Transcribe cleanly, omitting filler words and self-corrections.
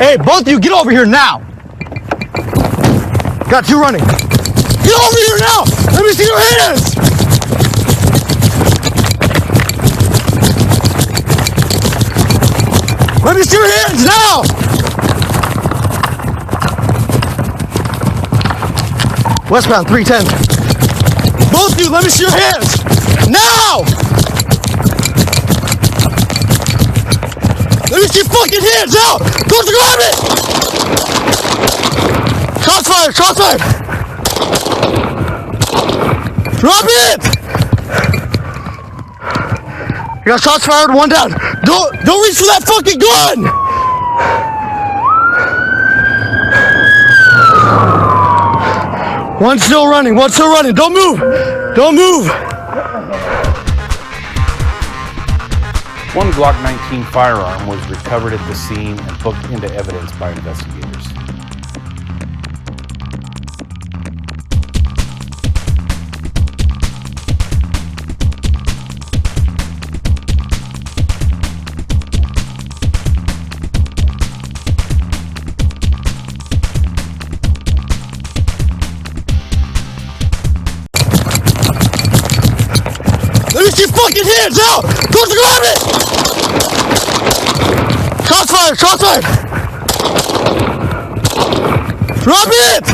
Hey, both of you, get over here now. Got two running. Get over here now! Let me see your hands! Let me see your hands now! Westbound 310. Both of you, let me see your hands! Now! Let me see your fucking hands now! Don't grab it! Shots fired! Shots fired! Drop it! You got shots fired, one down. Don't reach for that fucking gun! One still running, one still running. Don't move! Don't move! One Glock 19 firearm was recovered at the scene and booked into evidence by investigators. Let me see your fucking hands out! Don't grab it! Shots fired! Shots fired! Drop it!